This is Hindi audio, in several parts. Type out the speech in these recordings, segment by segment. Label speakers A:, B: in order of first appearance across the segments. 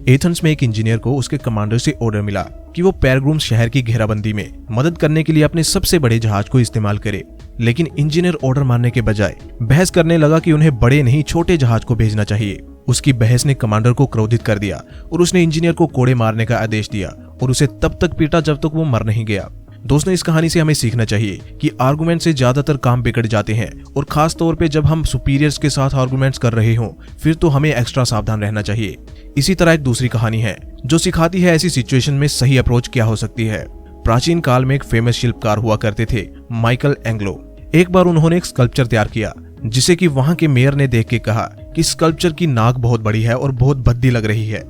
A: एथेंस में एक इंजीनियर को उसके कमांडर से ऑर्डर मिला कि वो पेरग्रूम्स शहर की घेराबंदी में मदद करने के लिए अपने सबसे बड़े जहाज को इस्तेमाल करे। लेकिन इंजीनियर ऑर्डर मानने के बजाय बहस करने लगा कि उन्हें बड़े नहीं छोटे जहाज को भेजना चाहिए। उसकी बहस ने कमांडर को क्रोधित कर दिया और उसने इंजीनियर को कोड़े मारने का आदेश दिया और उसे तब तक पीटा जब तक वो मर नहीं गया। दोस्तों, इस कहानी से हमें सीखना चाहिए कि आर्गुमेंट से ज्यादातर काम बिगड़ जाते हैं और खास तौर पे जब हम सुपीरियर्स के साथ आर्गुमेंट्स कर रहे हों, फिर तो हमें एक्स्ट्रा सावधान रहना चाहिए। इसी तरह एक दूसरी कहानी है जो सिखाती है ऐसी सिचुएशन में सही अप्रोच क्या हो सकती है। प्राचीन काल में एक फेमस शिल्पकार हुआ करते थे, माइकल एंग्लो। एक बार उन्होंने एक स्कल्पचर तैयार किया जिसे कि वहां के मेयर ने देख के कहा कि स्कल्पचर की नाक बहुत बड़ी है और बहुत भद्दी लग रही है।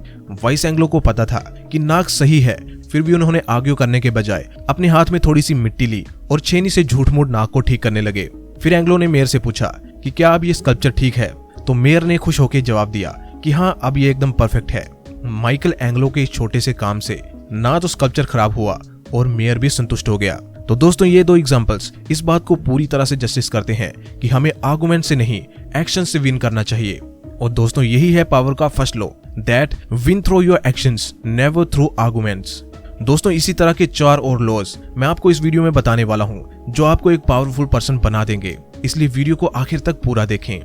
A: वाइस एंग्लो को पता था कि नाक सही है, फिर भी उन्होंने आर्ग्यू करने के बजाय अपने हाथ में थोड़ी सी मिट्टी ली और छेनी से झूठ-मूठ नाक को ठीक करने लगे। फिर एंग्लो ने मेयर से पूछा कि क्या अब ये स्कल्पचर ठीक है, तो मेयर ने खुश होकर जवाब दिया कि हाँ, अब ये एकदम परफेक्ट है। माइकल एंग्लो के इस छोटे से काम से ना तो स्कल्पचर खराब हुआ और मेयर भी संतुष्ट हो गया। तो दोस्तों, ये दो एग्जांपल्स इस बात को पूरी तरह से जस्टिस करते हैं कि हमें आर्गुमेंट से नहीं, एक्शन से विन करना चाहिए। और दोस्तों, यही है पावर का first law, that win through your actions, never through arguments. दोस्तों, इसी तरह के 4 और लॉज मैं आपको इस वीडियो में बताने वाला हूं जो आपको एक पावरफुल पर्सन बना देंगे, इसलिए वीडियो को आखिर तक पूरा देखें।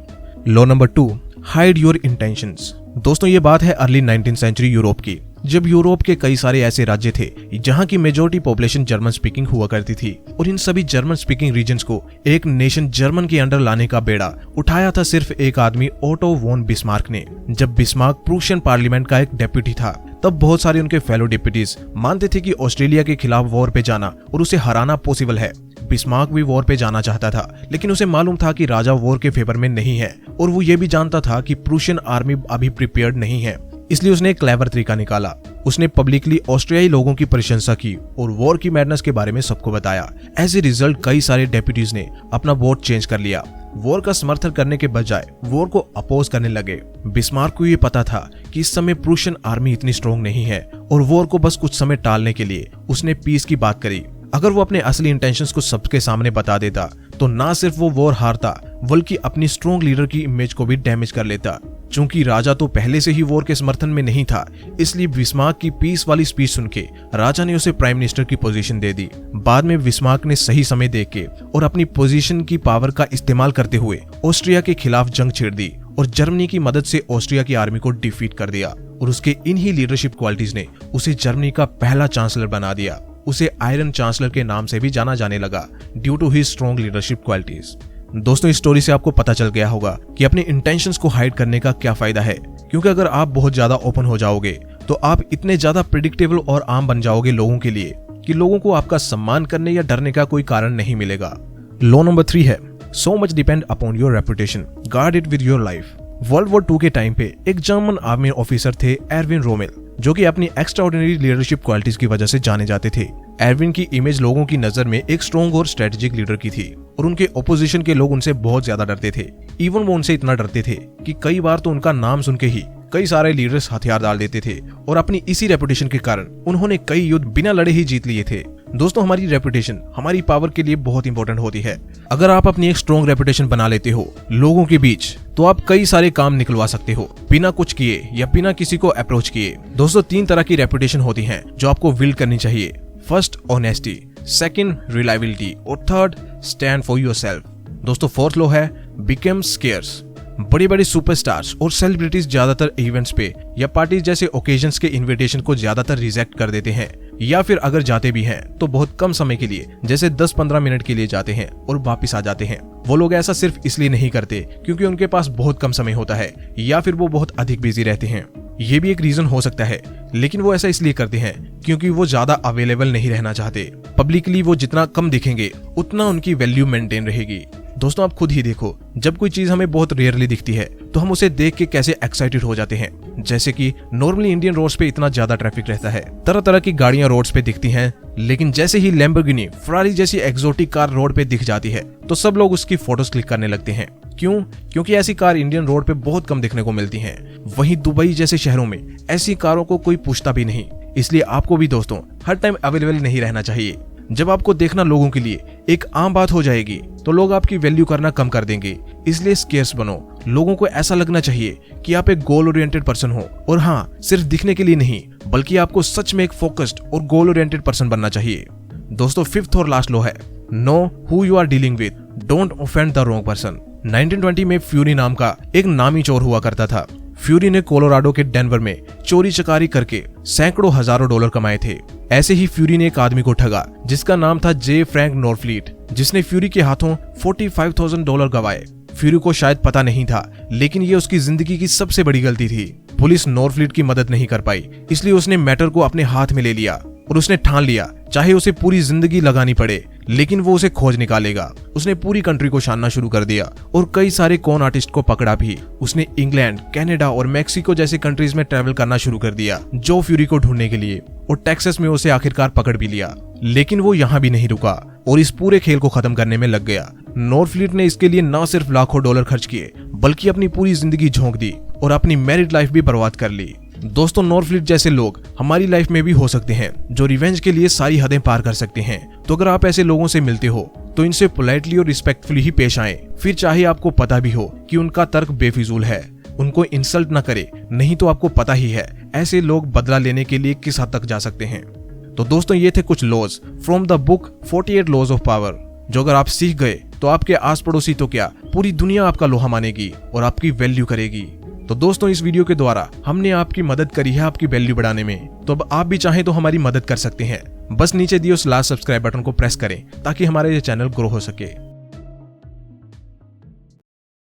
A: Law number 2, hide your intentions. दोस्तों, ये बात है अर्ली 19th सेंचुरी यूरोप की, जब यूरोप के कई सारे ऐसे राज्य थे जहां की मेजॉरिटी पॉपुलेशन जर्मन स्पीकिंग हुआ करती थी और इन सभी जर्मन स्पीकिंग रीजन्स को एक नेशन जर्मन के अंडर लाने का बेड़ा उठाया था सिर्फ एक आदमी, ओटो वॉन बिस्मार्क ने। जब बिस्मार्क प्रूशियन पार्लियामेंट का एक डेप्यूटी था, तब बहुत सारे उनके फेलो डिप्यूटीज मानते थे कि ऑस्ट्रेलिया के खिलाफ वॉर पे जाना और उसे हराना पॉसिबल है। बिस्मार्क भी वॉर पे जाना चाहता था, लेकिन उसे मालूम था कि राजा वॉर के फेवर में नहीं है और वो ये भी जानता था कि प्रूशियन आर्मी अभी प्रिपेयर्ड नहीं है। इसलिए उसने एक क्लेवर तरीका निकाला। उसने पब्लिकली ऑस्ट्रेलियाई लोगों की प्रशंसा की और वॉर की मैडनेस के बारे में सबको बताया। एज ए रिजल्ट कई सारे डेप्यूटीज ने अपना वोट चेंज कर लिया। वॉर का समर्थन करने के बजाय वॉर को अपोज करने लगे। बिस्मार्क को ये पता था कि इस समय प्रूशियन आर्मी इतनी स्ट्रॉन्ग नहीं है और वॉर को बस कुछ समय टालने के लिए उसने पीस की बात करी। अगर वो अपने असली इंटेंशंस को सबके सामने बता देता तो ना सिर्फ वो वॉर हारता बल्कि अपनी स्ट्रॉन्ग लीडर की इमेज को भी डैमेज कर लेता। चूंकि राजा तो पहले से ही वॉर के समर्थन में नहीं था, इसलिए बिस्मार्क की पीस वाली स्पीच सुन के राजा ने उसे प्राइम मिनिस्टर की पोजीशन दे दी। बाद में बिस्मार्क ने सही समय देख के और अपनी पोजीशन की पावर का इस्तेमाल करते हुए ऑस्ट्रिया के खिलाफ जंग छेड़ दी और जर्मनी की मदद से ऑस्ट्रिया की आर्मी को डिफीट कर दिया। और उसके इन्हीं लीडरशिप क्वालिटीज ने उसे जर्मनी का पहला चांसलर बना दिया। उसे आयरन चांसलर के नाम से भी जाना जाने लगा due to his strong leadership qualities. दोस्तों, इस स्टोरी से आपको पता चल गया होगा कि अपने इंटेंशंस को हाइड करने का क्या फायदा है, क्योंकि अगर आप बहुत ज्यादा ओपन हो जाओगे तो आप इतने ज्यादा प्रिडिक्टेबल और आम बन जाओगे लोगों के लिए कि लोगों को आपका सम्मान करने या डरने का कोई कारण नहीं मिलेगा। लॉ नंबर 3 है, so much depend upon your reputation, guard it with your life. World war 2 के टाइम पे एक जर्मन आर्मी ऑफिसर थे, एरविन रोमेल, जो कि अपनी एक्स्ट्राऑर्डिनरी लीडरशिप क्वालिटीज की वजह से जाने जाते थे। एरविन की इमेज लोगों की नजर में एक स्ट्रॉन्ग और स्ट्रेटेजिक लीडर की थी और उनके ओपोजिशन के लोग उनसे बहुत ज्यादा डरते थे। इवन वो उनसे इतना डरते थे कि कई बार तो उनका नाम सुन के ही कई सारे लीडर्स हथियार डाल देते थे और अपनी इसी रेपुटेशन के कारण उन्होंने कई युद्ध बिना लड़े ही जीत लिए थे। दोस्तों, हमारी रेपुटेशन हमारी पावर के लिए बहुत इंपॉर्टेंट होती है। अगर आप अपनी एक स्ट्रॉन्ग रेपुटेशन बना लेते हो लोगों के बीच, तो आप कई सारे काम निकलवा सकते हो बिना कुछ किए या बिना किसी को अप्रोच किए। दोस्तों, 3 तरह की रेपुटेशन होती है जो आपको बिल्ड करनी चाहिए। फर्स्ट, ऑनेस्टी, सेकंड, रिलायबिलिटी और थर्ड, स्टैंड फॉर योरसेल्फ। दोस्तों, 4th लॉ है, बिकम स्केर्स। बड़ी बड़ी सुपरस्टार्स और सेलिब्रिटीज ज्यादातर इवेंट्स पे या पार्टीज जैसे ओकेजन्स के इनविटेशन को ज्यादातर रिजेक्ट कर देते हैं, या फिर अगर जाते भी हैं तो बहुत कम समय के लिए, जैसे 10-15 मिनट के लिए जाते हैं और वापिस आ जाते हैं। वो लोग ऐसा सिर्फ इसलिए नहीं करते क्योंकि उनके पास बहुत कम समय होता है या फिर वो बहुत अधिक बिजी रहते हैं। ये भी एक रीजन हो सकता है, लेकिन वो ऐसा इसलिए करते हैं क्योंकि वो ज्यादा अवेलेबल नहीं रहना चाहते। पब्लिकली वो जितना कम दिखेंगे उतना उनकी वैल्यू मेंटेन रहेगी। दोस्तों, आप खुद ही देखो, जब कोई चीज हमें बहुत रेयरली दिखती है तो हम उसे देख के कैसे एक्साइटेड हो जाते हैं। जैसे कि नॉर्मली इंडियन रोड्स पे इतना ज्यादा ट्रैफिक रहता है, तरह तरह की गाड़ियां रोड्स पे दिखती हैं, लेकिन जैसे ही लैम्बोर्गिनी, फरारी जैसी एक्सोटिक कार रोड पे दिख जाती है तो सब लोग उसकी फोटोज क्लिक करने लगते हैं। क्यों? क्योंकि ऐसी कार इंडियन रोड पे बहुत कम दिखने को मिलती हैं। वहीं दुबई जैसे शहरों में ऐसी कारों को कोई पूछता भी नहीं। इसलिए आपको भी दोस्तों हर टाइम अवेलेबल नहीं रहना चाहिए। जब आपको देखना लोगों के लिए एक आम बात हो जाएगी तो लोग आपकी वैल्यू करना कम कर देंगे। इसलिए स्केर्स बनो। लोगों को ऐसा लगना चाहिए कि आप एक गोल ओरिएंटेड पर्सन हो, और हाँ, सिर्फ दिखने के लिए नहीं, बल्कि आपको सच में एक फोकस्ड और गोल ओरिएंटेड पर्सन बनना चाहिए। दोस्तों, फिफ्थ और लास्ट लॉ है know who you are dealing with, don't offend the wrong person. 1920 में फ्यूरी नाम का एक नामी चोर हुआ करता था। फ्यूरी ने कोलोराडो के डेनवर में चोरी चकारी करके सैकड़ों हजारों डॉलर कमाए थे। ऐसे ही फ्यूरी ने एक आदमी को ठगा जिसका नाम था जे फ्रैंक नॉरफ्लीट, जिसने फ्यूरी के हाथों $45,000 गंवाए। फ्यूरी को शायद पता नहीं था, लेकिन ये उसकी जिंदगी की सबसे बड़ी गलती थी। पुलिस नॉरफ्लीट की मदद नहीं कर पाई, इसलिए उसने मैटर को अपने हाथ में ले लिया और उसने ठान लिया, चाहे उसे पूरी जिंदगी लगानी पड़े, लेकिन वो उसे खोज निकालेगा। उसने पूरी कंट्री को छानना शुरू कर दिया और कई सारे कॉन आर्टिस्ट को पकड़ा भी। उसने इंग्लैंड, कनाडा और मैक्सिको जैसे कंट्रीज में ट्रैवल करना शुरू कर दिया जो फ्यूरी को ढूंढने के लिए, और टेक्सास में उसे आखिरकार पकड़ भी लिया। लेकिन वो यहाँ भी नहीं रुका और इस पूरे खेल को खत्म करने में लग गया। नॉरफ्लीट ने इसके लिए न सिर्फ लाखों डॉलर खर्च किए, बल्कि अपनी पूरी जिंदगी झोंक दी और अपनी मैरिड लाइफ भी बर्बाद कर ली। दोस्तों, नॉरफ्लीट जैसे लोग हमारी लाइफ में भी हो सकते हैं जो रिवेंज के लिए सारी हदें पार कर सकते हैं। तो अगर आप ऐसे लोगों से मिलते हो तो इनसे पोलाइटली और रिस्पेक्टफुली ही पेश आएं, फिर चाहे आपको पता भी हो कि उनका तर्क बेफिजूल है। उनको इंसल्ट ना करे, नहीं तो आपको पता ही है ऐसे लोग बदला लेने के लिए किस हद तक जा सकते हैं। तो दोस्तों, ये थे कुछ laws from the book 48 laws of power, जो अगर आप सीख गए तो आपके आस पड़ोसी तो क्या, पूरी दुनिया आपका लोहा मानेगी और आपकी वैल्यू करेगी। तो दोस्तों, इस वीडियो के द्वारा हमने आपकी मदद करी है आपकी वैल्यू बढ़ाने में। तो अब आप भी चाहें तो हमारी मदद कर सकते हैं। बस नीचे दिए उस लाल सब्सक्राइब बटन को प्रेस करें ताकि हमारा ये चैनल ग्रो हो सके।